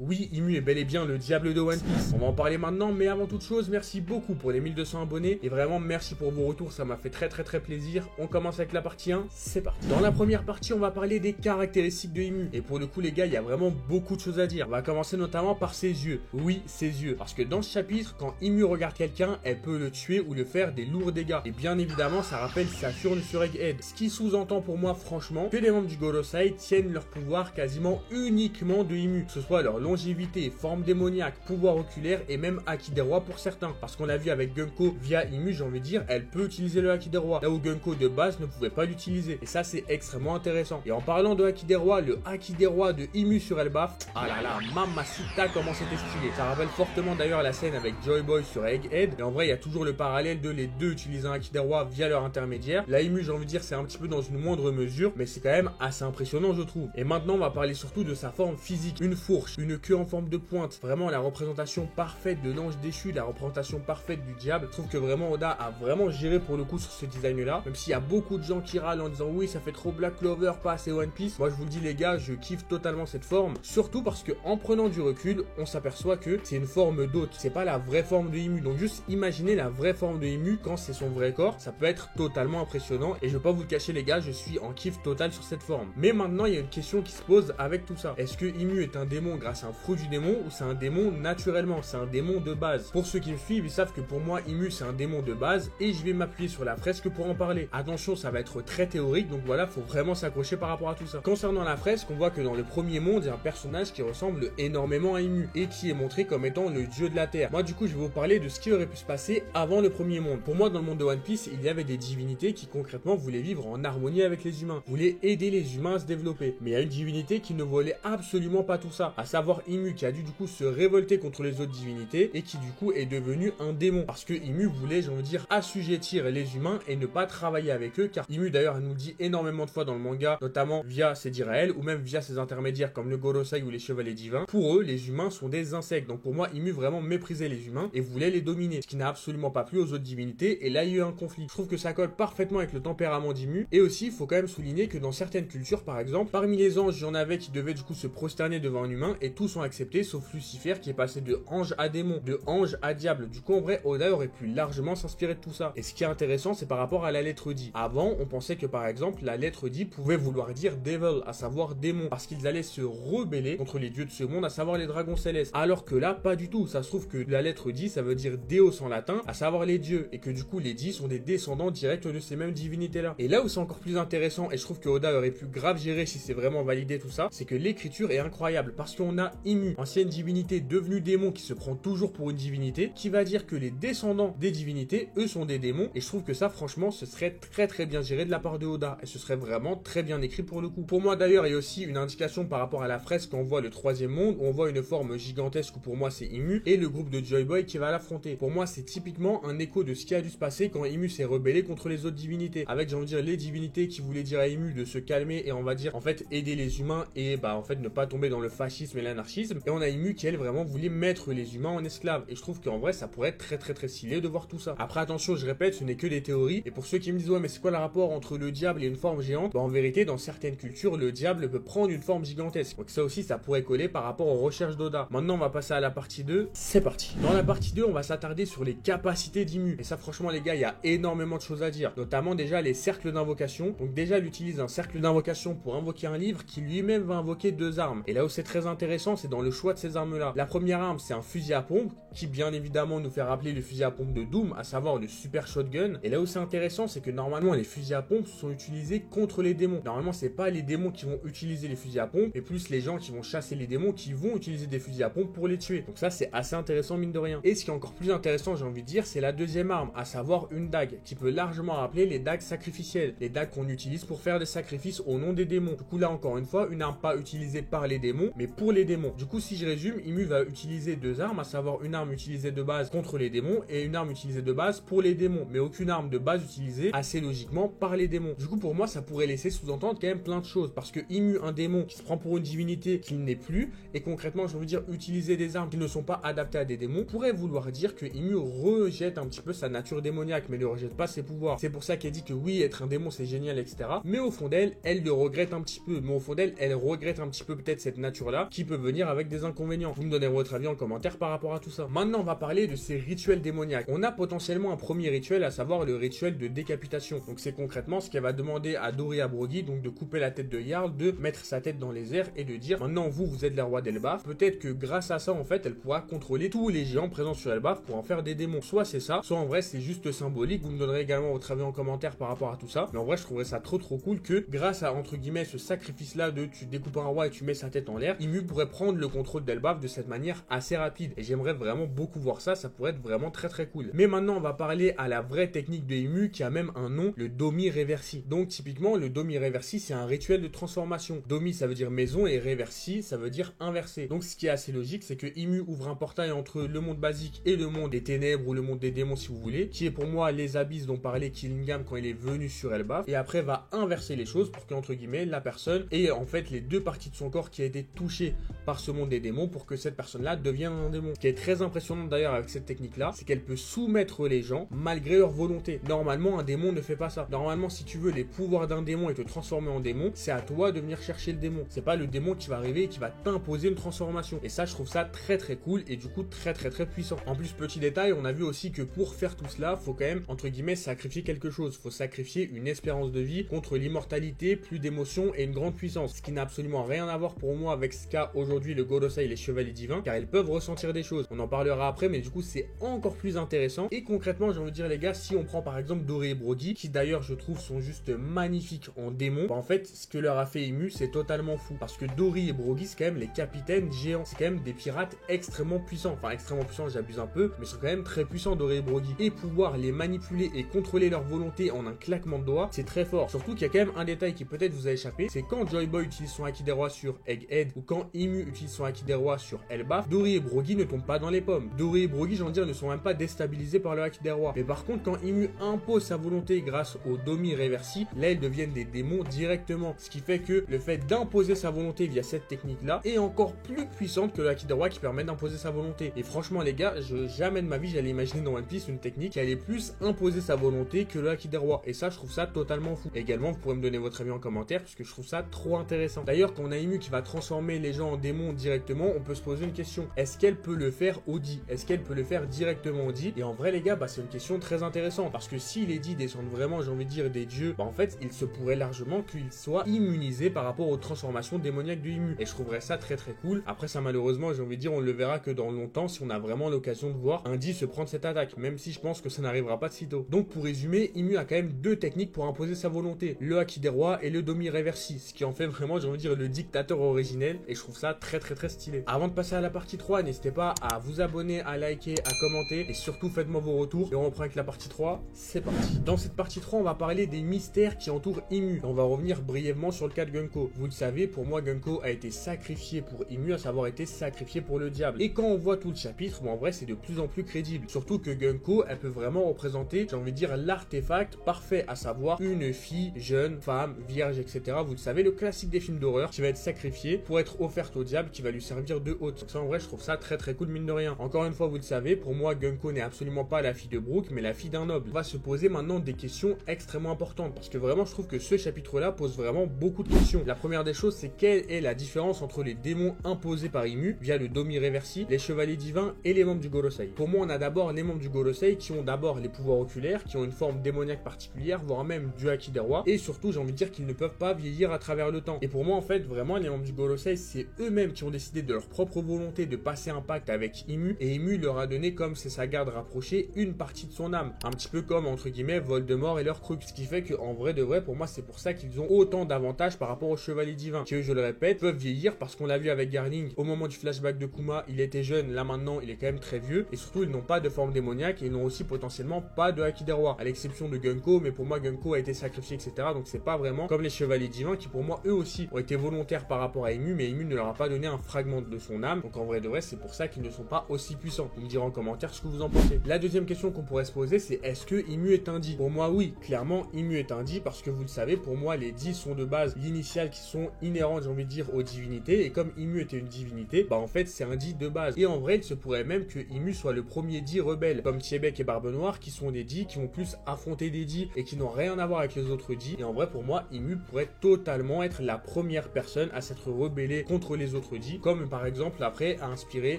Oui, Imu est bel et bien le diable de One Piece. On va en parler maintenant, mais avant toute chose, merci beaucoup pour les 1200 abonnés. Et vraiment, merci pour vos retours, ça m'a fait très plaisir. On commence avec la partie 1, c'est parti. Dans la première partie, on va parler des caractéristiques de Imu. Et pour le coup, les gars, il y a vraiment beaucoup de choses à dire. On va commencer notamment par ses yeux. Oui, ses yeux. Parce que dans ce chapitre, quand Imu regarde quelqu'un, elle peut le tuer ou le faire des lourds dégâts. Et bien évidemment, ça rappelle Saturne sur Egghead. Ce qui sous-entend pour moi, franchement, que les membres du Gorosei tiennent leur pouvoir quasiment uniquement de Imu. Que ce soit leur longévité, forme démoniaque, pouvoir oculaire et même Haki des rois pour certains. Parce qu'on l'a vu avec Gunko via Imu, j'ai envie de dire, elle peut utiliser le Haki des rois. Là où Gunko de base ne pouvait pas l'utiliser. Et ça, c'est extrêmement intéressant. Et en parlant de Haki des rois, le Haki des rois de Imu sur Elbaf, ah là là, mamacita, comment c'était stylé. Ça rappelle fortement d'ailleurs la scène avec Joy Boy sur Egghead. Et en vrai, il y a toujours le parallèle de les deux utiliser un Haki des rois via leur intermédiaire. La Imu, j'ai envie de dire, c'est un petit peu dans une moindre mesure, mais c'est quand même assez impressionnant, je trouve. Et maintenant, on va parler surtout de sa forme physique. Une fourche, une queue en forme de pointe, vraiment la représentation parfaite de l'ange déchu, la représentation parfaite du diable. Je trouve que vraiment Oda a vraiment géré pour le coup sur ce design là, même s'il y a beaucoup de gens qui râlent en disant oui ça fait trop Black Clover, pas assez One Piece. Moi je vous le dis les gars, je kiffe totalement cette forme, surtout parce que en prenant du recul, on s'aperçoit que c'est une forme d'hôte, c'est pas la vraie forme de Imu. Donc juste imaginez la vraie forme de Imu quand c'est son vrai corps, ça peut être totalement impressionnant et je vais pas vous le cacher les gars, je suis en kiff total sur cette forme. Mais maintenant il y a une question qui se pose avec tout ça. Est-ce que Imu est un démon grâce à un fruit du démon ou c'est un démon naturellement, c'est un démon de base? Pour ceux qui me suivent, ils savent que pour moi Imu c'est un démon de base et je vais m'appuyer sur la fresque pour en parler. Attention, ça va être très théorique, donc voilà, faut vraiment s'accrocher par rapport à tout ça. Concernant la fresque, on voit que dans le premier monde, il y a un personnage qui ressemble énormément à Imu et qui est montré comme étant le dieu de la terre. Moi du coup, je vais vous parler de ce qui aurait pu se passer avant le premier monde. Pour moi, dans le monde de One Piece, il y avait des divinités qui concrètement voulaient vivre en harmonie avec les humains, voulaient aider les humains à se développer. Mais il y a une divinité qui ne voulait absolument pas tout ça, à savoir Imu, qui a dû du coup se révolter contre les autres divinités et qui du coup est devenu un démon parce que Imu voulait, j'ai envie de dire, assujettir les humains et ne pas travailler avec eux, car Imu d'ailleurs elle nous le dit énormément de fois dans le manga, notamment via ses dires à elle ou même via ses intermédiaires comme le Gorosei ou les chevaliers divins. Pour eux, les humains sont des insectes, donc pour moi Imu vraiment méprisait les humains et voulait les dominer, ce qui n'a absolument pas plu aux autres divinités et là il y a eu un conflit. Je trouve que ça colle parfaitement avec le tempérament d'Imu et aussi il faut quand même souligner que dans certaines cultures par exemple, parmi les anges il y en avait qui devaient du coup se prosterner devant un humain et tous ont accepté sauf Lucifer qui est passé de ange à démon, de ange à diable. Du coup en vrai Oda aurait pu largement s'inspirer de tout ça. Et ce qui est intéressant c'est par rapport à la lettre D. Avant on pensait que par exemple la lettre D pouvait vouloir dire devil, à savoir démon, parce qu'ils allaient se rebeller contre les dieux de ce monde, à savoir les dragons célestes. Alors que là pas du tout, ça se trouve que la lettre D ça veut dire Deus en latin, à savoir les dieux, et que du coup les D sont des descendants directs de ces mêmes divinités là. Et là où c'est encore plus intéressant, et je trouve que Oda aurait pu grave gérer si c'est vraiment validé tout ça, c'est que l'écriture est incroyable, parce qu'on a Imu, ancienne divinité devenue démon qui se prend toujours pour une divinité, qui va dire que les descendants des divinités, eux sont des démons, et je trouve que ça franchement ce serait très bien géré de la part de Oda, et ce serait vraiment très bien écrit pour le coup. Pour moi d'ailleurs il y a aussi une indication par rapport à la fresque quand on voit le troisième monde, où on voit une forme gigantesque où pour moi c'est Imu, et le groupe de Joy Boy qui va l'affronter. Pour moi c'est typiquement un écho de ce qui a dû se passer quand Imu s'est rebellé contre les autres divinités, avec j'ai envie de dire les divinités qui voulaient dire à Imu de se calmer et on va dire en fait aider les humains et bah en fait ne pas tomber dans le fascisme et l'anarchisme, et on a Imu qui elle vraiment voulait mettre les humains en esclaves, et je trouve qu'en vrai ça pourrait être très stylé de voir tout ça. Après attention, je répète, ce n'est que des théories, et pour ceux qui me disent ouais mais c'est quoi le rapport entre le diable et une forme géante, bah en vérité dans certaines cultures le diable peut prendre une forme gigantesque, donc ça aussi ça pourrait coller par rapport aux recherches d'Oda. Maintenant on va passer à la partie 2, c'est parti. Dans la partie 2 on va s'attarder sur les capacités d'Imu, et ça franchement les gars il y a énormément de choses à dire, notamment déjà les cercles d'invocation. Donc déjà elle utilise un cercle d'invocation pour invoquer un livre qui lui-même va invoquer deux armes, et là où c'est très intéressant c'est dans le choix de ces armes là. La première arme c'est un fusil à pompe qui bien évidemment nous fait rappeler le fusil à pompe de Doom, à savoir le super shotgun, et là où c'est intéressant c'est que normalement les fusils à pompe sont utilisés contre les démons. Normalement c'est pas les démons qui vont utiliser les fusils à pompe, mais plus les gens qui vont chasser les démons qui vont utiliser des fusils à pompe pour les tuer. Donc ça c'est assez intéressant mine de rien. Et ce qui est encore plus intéressant j'ai envie de dire c'est la deuxième arme, à savoir une dague, qui peut largement rappeler les dagues sacrificielles, les dagues qu'on utilise pour faire des sacrifices au nom des démons. Du coup là encore une fois une arme pas utilisée par les démons mais pour les démons. Du coup si je résume, Imu va utiliser deux armes, à savoir une arme utilisée de base contre les démons et une arme utilisée de base pour les démons, mais aucune arme de base utilisée assez logiquement par les démons. Du coup pour moi ça pourrait laisser sous-entendre quand même plein de choses, parce que Imu, un démon qui se prend pour une divinité qu'il n'est plus, et concrètement je veux dire utiliser des armes qui ne sont pas adaptées à des démons, pourrait vouloir dire que Imu rejette un petit peu sa nature démoniaque mais ne rejette pas ses pouvoirs. C'est pour ça qu'elle dit que oui être un démon c'est génial etc, mais au fond d'elle elle le regrette un petit peu, mais au fond d'elle elle regrette un petit peu peut-être cette nature là qui peut venir venir avec des inconvénients. Vous me donnez votre avis en commentaire par rapport à tout ça. Maintenant, on va parler de ces rituels démoniaques. On a potentiellement un premier rituel, à savoir le rituel de décapitation. Donc c'est concrètement ce qu'elle va demander à Dori Abroghi, donc de couper la tête de Jarl, de mettre sa tête dans les airs et de dire maintenant vous êtes les rois d'Elbaf. Peut-être que grâce à ça en fait elle pourra contrôler tous les géants présents sur Elbaf pour en faire des démons. Soit c'est ça, soit en vrai c'est juste symbolique. Vous me donnerez également votre avis en commentaire par rapport à tout ça. Mais en vrai je trouverais ça trop cool que grâce à entre guillemets ce sacrifice là de tu découpes un roi et tu mets sa tête en l'air, Ymue pourrait prendre le contrôle d'Elbaf de cette manière assez rapide. Et j'aimerais vraiment beaucoup voir ça, ça pourrait être vraiment très cool. Mais maintenant on va parler à la vraie technique de Ymue qui a même un nom, le Domi Reversi. Donc typiquement le Domi Reversi c'est un rituel de transformation. Domi ça veut dire maison et Reversi ça veut dire inversé. Donc ce qui est assez logique c'est que Ymue ouvre un portail entre le monde basique et le monde des ténèbres ou le monde des démons si vous voulez, qui est pour moi les abysses dont parlait Killingam quand il est venu sur Elbaf, et après va inverser les choses pour qu'entre guillemets la personne ait en fait les deux parties de son corps qui a été touchée par ce monde des démons pour que cette personne là devienne un démon. Ce qui est très impressionnant d'ailleurs avec cette technique là, c'est qu'elle peut soumettre les gens malgré leur volonté. Normalement un démon ne fait pas ça. Normalement si tu veux les pouvoirs d'un démon et te transformer en démon, c'est à toi de venir chercher le démon. C'est pas le démon qui va arriver et qui va t'imposer une transformation. Et ça je trouve ça très cool et du coup très puissant. En plus petit détail, on a vu aussi que pour faire tout cela, faut quand même entre guillemets sacrifier quelque chose. Faut sacrifier une espérance de vie contre l'immortalité, plus d'émotions et une grande puissance. Ce qui n'a absolument rien à voir pour moi avec ce qu'a aujourd'hui le Gorosei et les chevaliers divins, car ils peuvent ressentir des choses. On en parlera après, mais du coup c'est encore plus intéressant. Et concrètement, j'ai envie de dire les gars, si on prend par exemple Dori et Broggy, qui d'ailleurs je trouve sont juste magnifiques en démons, bah en fait ce que leur a fait Ymue c'est totalement fou. Parce que Dori et Broggy c'est quand même les capitaines géants, c'est quand même des pirates extrêmement puissants. Enfin extrêmement puissants, j'abuse un peu, mais ils sont quand même très puissants Dori et Broggy. Et pouvoir les manipuler et contrôler leur volonté en un claquement de doigts, c'est très fort. Surtout qu'il y a quand même un détail qui peut-être vous a échappé, c'est quand Joy Boy utilise son Haki des Rois sur Egghead ou quand Ymue utilise son Haki des Rois sur Elbaf, Dori et Broggy ne tombent pas dans les pommes. Dori et Broggy, j'ai envie de dire, ne sont même pas déstabilisés par le Haki des Rois. Mais par contre, quand Ymue impose sa volonté grâce au Domi Reversi, là, ils deviennent des démons directement. Ce qui fait que le fait d'imposer sa volonté via cette technique-là est encore plus puissante que le Haki des Rois qui permet d'imposer sa volonté. Et franchement, les gars, jamais de ma vie, j'allais imaginer dans One Piece une technique qui allait plus imposer sa volonté que le Haki des Rois. Et ça, je trouve ça totalement fou. Et également, vous pourrez me donner votre avis en commentaire parce que je trouve ça trop intéressant. D'ailleurs, quand on a Ymue qui va transformer les gens en démons directement, on peut se poser une question. Est-ce qu'elle peut le faire au dit? Est-ce qu'elle peut le faire directement au dit? Et en vrai, les gars, bah, c'est une question très intéressante parce que si les dits descendent vraiment, j'ai envie de dire, des dieux, bah, en fait, il se pourrait largement qu'ils soient immunisés par rapport aux transformations démoniaques de Ymue. Et je trouverais ça très cool. Après, ça, malheureusement, j'ai envie de dire, on le verra que dans longtemps si on a vraiment l'occasion de voir un dit se prendre cette attaque, même si je pense que ça n'arrivera pas de sitôt. Donc, pour résumer, Ymue a quand même deux techniques pour imposer sa volonté, le Haki des Rois et le Domi Reversi, ce qui en fait vraiment, j'ai envie de dire, le dictateur originel, et je trouve ça très stylé. Avant de passer à la partie 3, n'hésitez pas à vous abonner, à liker, à commenter, et surtout faites-moi vos retours, et on reprend avec la partie 3, c'est parti. Dans cette partie 3, on va parler des mystères qui entourent Ymue. On va revenir brièvement sur le cas de Gunko. Vous le savez, pour moi, Gunko a été sacrifié pour Ymue, à savoir été sacrifié pour le diable. Et quand on voit tout le chapitre, bon, en vrai, c'est de plus en plus crédible. Surtout que Gunko, elle peut vraiment représenter, j'ai envie de dire, l'artefact parfait, à savoir une fille, jeune, femme, vierge, etc. Vous le savez, le classique des films d'horreur qui va être sacrifié pour être offerte au diable qui va lui servir de hôte. Donc ça, en vrai, je trouve ça très cool, mine de rien. Encore une fois, vous le savez, pour moi, Gunko n'est absolument pas la fille de Brook, mais la fille d'un noble. On va se poser maintenant des questions extrêmement importantes parce que vraiment, je trouve que ce chapitre-là pose vraiment beaucoup de questions. La première des choses, c'est quelle est la différence entre les démons imposés par Ymue via le Domi Reversi, les chevaliers divins et les membres du Gorosei. Pour moi, on a d'abord les membres du Gorosei qui ont d'abord les pouvoirs oculaires, qui ont une forme démoniaque particulière, voire même du Haki des Rois, et surtout, j'ai envie de dire qu'ils ne peuvent pas vieillir à travers le temps. Et pour moi, en fait, vraiment, les membres du Gorosei, c'est eux-mêmes qui ont décidé de leur propre volonté de passer un pacte avec Ymue, et Ymue leur a donné, comme c'est sa garde rapprochée, une partie de son âme. Un petit peu comme, entre guillemets, Voldemort et leur Crux. Ce qui fait qu'en vrai de vrai, pour moi, c'est pour ça qu'ils ont autant d'avantages par rapport aux chevaliers divins, qui eux, je le répète, peuvent vieillir parce qu'on l'a vu avec Garling, au moment du flashback de Kuma, il était jeune, là maintenant, il est quand même très vieux, et surtout, ils n'ont pas de forme démoniaque, et ils n'ont aussi potentiellement pas de Haki des Rois, à l'exception de Gunko, mais pour moi, Gunko a été sacrifié, etc. Donc c'est pas vraiment comme les chevaliers divins qui, pour moi, eux aussi, ont été volontaires par rapport à Ymue, mais Ymue ne leur a pas donné un fragment de son âme. Donc en vrai de vrai, c'est pour ça qu'ils ne sont pas aussi puissants. Vous me direz en commentaire ce que vous en pensez. La deuxième question qu'on pourrait se poser, c'est est-ce que Ymue est un dit? Pour moi, oui, clairement, Ymue est un dit parce que vous le savez, pour moi, les dits sont de base l'initiale qui sont inhérentes, j'ai envie de dire, aux divinités. Et comme Ymue était une divinité, bah en fait, c'est un dit de base. Et en vrai, il se pourrait même que Ymue soit le premier dit rebelle, comme Tiebek et Barbe Noire, qui sont des dits qui vont plus affronter des dits et qui n'ont rien à voir avec les autres dits. Et en vrai, pour moi, Ymue pourrait totalement être la première personne à s'être rebellée contre les autres autres dits, comme par exemple après a inspiré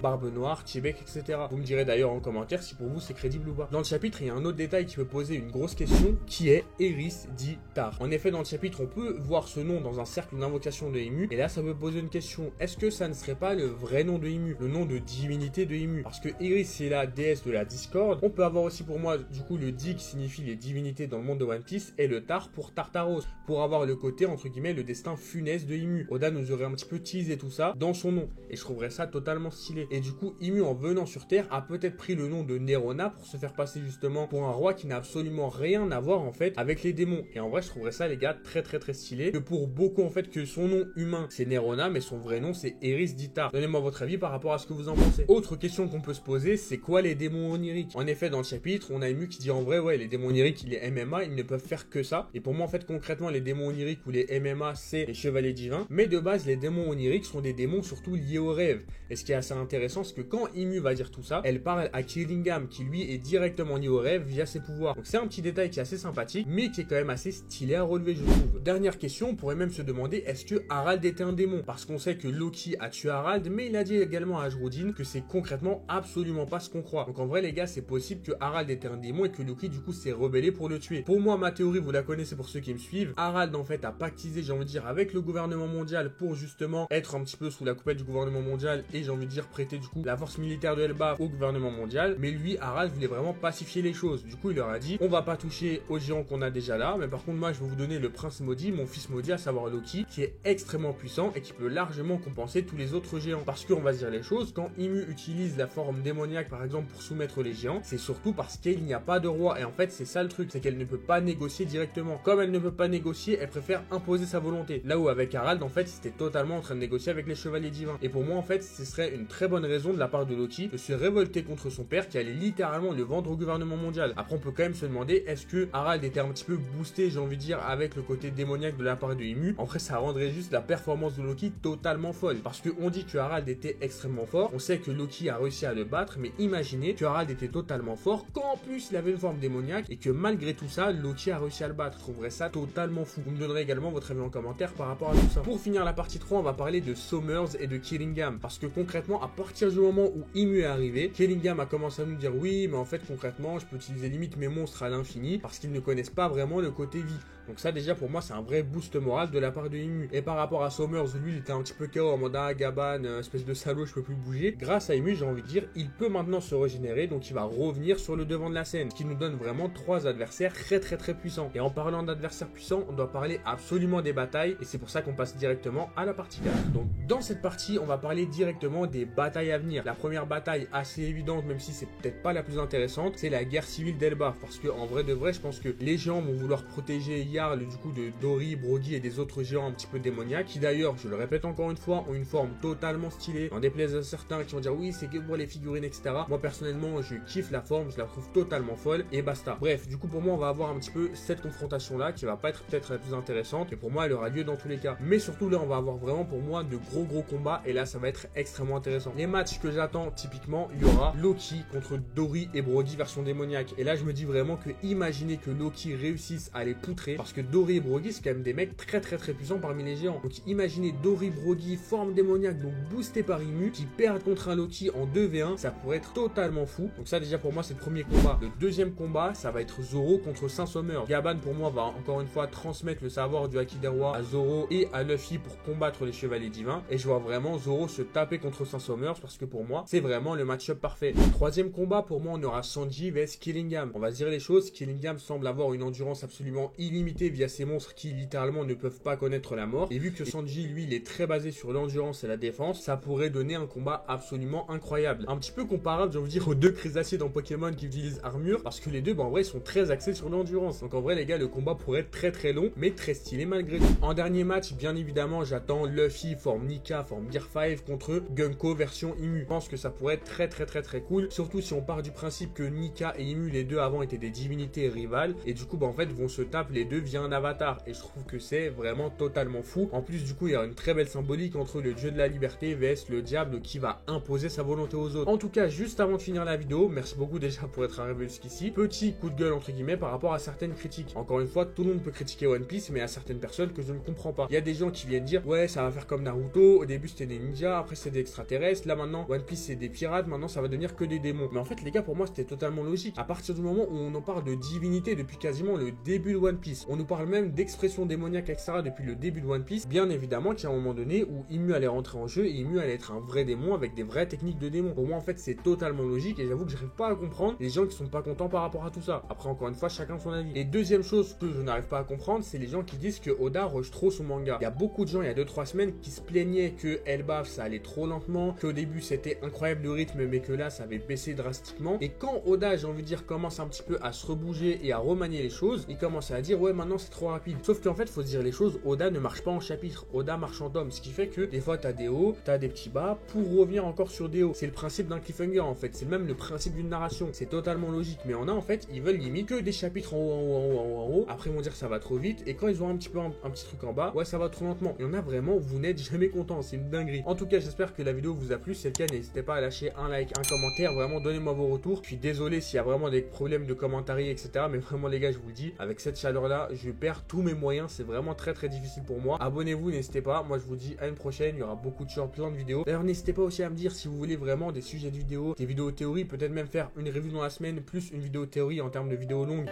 Barbe Noire, Tiebec, etc. Vous me direz d'ailleurs en commentaire si pour vous c'est crédible ou pas. Dans le chapitre, il y a un autre détail qui peut poser une grosse question, qui est Eris dit Tar. En effet, dans le chapitre, on peut voir ce nom dans un cercle d'invocation de Imu, et là ça peut poser une question, est-ce que ça ne serait pas le vrai nom de Imu, le nom de divinité de Imu? Parce que Eris c'est la déesse de la discorde. On peut avoir aussi pour moi du coup le Di qui signifie les divinités dans le monde de One Piece, et le Tar pour Tartaros, pour avoir le côté entre guillemets le destin funeste de Imu. Oda nous aurait un petit peu teasé tout ça dans son nom, et je trouverais ça totalement stylé. Et du coup Imu en venant sur Terre a peut-être pris le nom de Nerona pour se faire passer justement pour un roi qui n'a absolument rien à voir en fait avec les démons. Et en vrai je trouverais ça les gars très stylé, que pour beaucoup en fait que son nom humain c'est Nerona mais son vrai nom c'est Eris dit Tar. Donnez-moi votre avis par rapport à ce que vous en pensez. Autre question qu'on peut se poser, c'est quoi les démons oniriques? En effet dans le chapitre on a Imu qui dit en vrai ouais les démons oniriques les MMA ils ne peuvent faire que ça, et pour moi en fait concrètement les démons oniriques ou les MMA c'est les chevaliers divins, mais de base les démons oniriques sont des démons surtout liés aux rêves. Et ce qui est assez intéressant c'est que quand Imu va dire tout ça, elle parle à Killingham qui lui est directement lié aux rêves via ses pouvoirs. Donc c'est un petit détail qui est assez sympathique mais qui est quand même assez stylé à relever je trouve. Dernière question, on pourrait même se demander est-ce que Harald était un démon? Parce qu'on sait que Loki a tué Harald, mais il a dit également à Ajrodin que c'est concrètement absolument pas ce qu'on croit. Donc en vrai les gars c'est possible que Harald était un démon et que Loki du coup s'est rebellé pour le tuer. Pour moi ma théorie vous la connaissez pour ceux qui me suivent, Harald en fait a pactisé j'ai envie de dire avec le gouvernement mondial pour justement être un petit peu sous la coupette du gouvernement mondial et j'ai envie de dire prêter du coup la force militaire de Elbaf au gouvernement mondial, mais lui Harald voulait vraiment pacifier les choses. Du coup il leur a dit on va pas toucher aux géants qu'on a déjà là, mais par contre moi je vais vous donner le prince maudit, mon fils maudit à savoir Loki, qui est extrêmement puissant et qui peut largement compenser tous les autres géants. Parce qu'on va se dire les choses, quand Imu utilise la forme démoniaque par exemple pour soumettre les géants, c'est surtout parce qu'il n'y a pas de roi, et en fait c'est ça le truc, c'est qu'elle ne peut pas négocier directement. Comme elle ne peut pas négocier, elle préfère imposer sa volonté. Là où avec Harald en fait c'était totalement en train de négocier avec les chevaliers divins. Et pour moi en fait ce serait une très bonne raison de la part de Loki de se révolter contre son père qui allait littéralement le vendre au gouvernement mondial. Après on peut quand même se demander est-ce que Harald était un petit peu boosté j'ai envie de dire avec le côté démoniaque de la part de Imu. En vrai ça rendrait juste la performance de Loki totalement folle, parce qu'on dit que Harald était extrêmement fort, on sait que Loki a réussi à le battre, mais imaginez que Harald était totalement fort, qu'en plus il avait une forme démoniaque et que malgré tout ça Loki a réussi à le battre. Je trouverais ça totalement fou. Vous me donnerez également votre avis en commentaire par rapport à tout ça. Pour finir la partie 3 on va parler de Somers et de Killingham, parce que concrètement à partir du moment où Imu est arrivé, Killingham a commencé à nous dire oui mais en fait concrètement je peux utiliser limite mes monstres à l'infini parce qu'ils ne connaissent pas vraiment le côté vie. Donc ça déjà pour moi c'est un vrai boost moral de la part de Imu. Et par rapport à Somers, lui il était un petit peu KO en mode ah Gaban, espèce de salaud je peux plus bouger. Grâce à Imu j'ai envie de dire il peut maintenant se régénérer, donc il va revenir sur le devant de la scène, ce qui nous donne vraiment 3 adversaires très puissants. Et en parlant d'adversaires puissants on doit parler absolument des batailles, et c'est pour ça qu'on passe directement à la partie 4. Donc dans cette partie on va parler directement des batailles à venir. La première bataille assez évidente même si c'est peut-être pas la plus intéressante, c'est la guerre civile d'Elbaf, parce que en vrai de vrai je pense que les géants vont vouloir protéger Jarl du coup de Dory, Broggy et des autres géants un petit peu démoniaques, qui d'ailleurs, je le répète encore une fois, ont une forme totalement stylée. En déplaise à certains qui vont dire oui c'est que pour les figurines etc. Moi personnellement je kiffe la forme, je la trouve totalement folle et basta. Bref, du coup pour moi on va avoir un petit peu cette confrontation là qui va pas être peut-être la plus intéressante, et pour moi elle aura lieu dans tous les cas. Mais surtout là on va avoir vraiment pour moi de gros combats, et là ça va être extrêmement intéressant. Les matchs que j'attends typiquement, il y aura Loki contre Dory et Broggy version démoniaque, et là je me dis vraiment que imaginez que Loki réussisse à les poutrer, parce que Dory et Broggy c'est quand même des mecs très puissants parmi les géants. Donc imaginez Dory, Broggy, forme démoniaque, donc boosté par Imu, qui perdent contre un Loki en 2v1, ça pourrait être totalement fou. Donc ça déjà pour moi c'est le premier combat. Le deuxième combat ça va être Zoro contre Saint-Sommer. Gaban pour moi va encore une fois transmettre le savoir du Haki des Rois à Zoro et à Luffy pour combattre les chevaliers divins, et je vois vraiment Zoro se taper contre Saint-Sommer parce que pour moi c'est vraiment le match-up parfait. Troisième combat pour moi on aura Sanji vs Killingham. On va se dire les choses, Killingham semble avoir une endurance absolument illimitée via ses monstres qui littéralement ne peuvent pas connaître la mort, et vu que Sanji lui il est très basé sur l'endurance et la défense, ça pourrait donner un combat absolument incroyable, un petit peu comparable j'ai envie de dire aux deux crésaciers dans Pokémon qui utilisent armure, parce que les deux en vrai sont très axés sur l'endurance. Donc en vrai les gars le combat pourrait être très long mais très stylé malgré tout. En dernier match bien évidemment j'attends Luffy forme Nika forme Gear 5 contre Gunko version Imu. Je pense que ça pourrait être très cool, surtout si on part du principe que Nika et Imu les deux avant étaient des divinités rivales, et du coup en fait vont se taper les deux via un avatar. Et je trouve que c'est vraiment totalement fou. En plus, du coup, il y a une très belle symbolique entre le dieu de la liberté vs le diable qui va imposer sa volonté aux autres. En tout cas, juste avant de finir la vidéo, merci beaucoup déjà pour être arrivé jusqu'ici. Petit coup de gueule entre guillemets par rapport à certaines critiques. Encore une fois, tout le monde peut critiquer One Piece, mais il y a certaines personnes que je ne comprends pas. Il y a des gens qui viennent dire ouais, ça va faire comme Naruto. Au début, c'était des ninjas, après c'est des extraterrestres. Là maintenant, One Piece c'est des pirates. Maintenant, ça va devenir que des démons. Mais en fait, les gars, pour moi, c'était totalement logique. À partir du moment où on en parle de divinité depuis quasiment le début de One Piece, on nous parle même d'expression démoniaque, etc. depuis le début de One Piece. Bien évidemment qu'il y a un moment donné où Imu allait rentrer en jeu et Imu allait être un vrai démon avec des vraies techniques de démon. Pour moi, en fait, c'est totalement logique et j'avoue que j'arrive pas à comprendre les gens qui sont pas contents par rapport à tout ça. Après, encore une fois, chacun son avis. Et deuxième chose que je n'arrive pas à comprendre, c'est les gens qui disent que Oda rush trop son manga. Il y a beaucoup de gens, il y a 2-3 semaines, qui se plaignaient que Elbaf, ça allait trop lentement, qu'au début, c'était incroyable le rythme, mais que là, ça avait baissé drastiquement. Et quand Oda, j'ai envie de dire, commence un petit peu à se rebouger et à remanier les choses, il commence à dire ouais, maintenant c'est trop rapide. Sauf qu'en fait, faut se dire les choses, Oda ne marche pas en chapitre, Oda marche en tome, ce qui fait que des fois t'as des hauts, t'as des petits bas pour revenir encore sur des hauts. C'est le principe d'un cliffhanger en fait, c'est même le principe d'une narration, c'est totalement logique. Mais on a en fait, ils veulent limite que des chapitres en haut, en haut, en haut, en haut, en haut. Après ils vont dire ça va trop vite et quand ils ont un petit peu un petit truc en bas, ouais ça va trop lentement. Il y en a vraiment, vous n'êtes jamais content, c'est une dinguerie. En tout cas, j'espère que la vidéo vous a plu. Si c'est le cas, n'hésitez pas à lâcher un like, un commentaire, vraiment donnez-moi vos retours. Je suis désolé s'il y a vraiment des problèmes de commentaires, etc. Mais vraiment les gars, je vous le dis, avec cette chaleur là, je perds tous mes moyens, c'est vraiment très difficile pour moi. Abonnez-vous, n'hésitez pas. Moi je vous dis à une prochaine, il y aura beaucoup de shorts, plein de vidéos. D'ailleurs, n'hésitez pas aussi à me dire si vous voulez vraiment des sujets de vidéos, des vidéos théorie, peut-être même faire une review dans la semaine plus une vidéo théorie en termes de vidéos longues.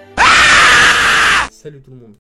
Salut tout le monde.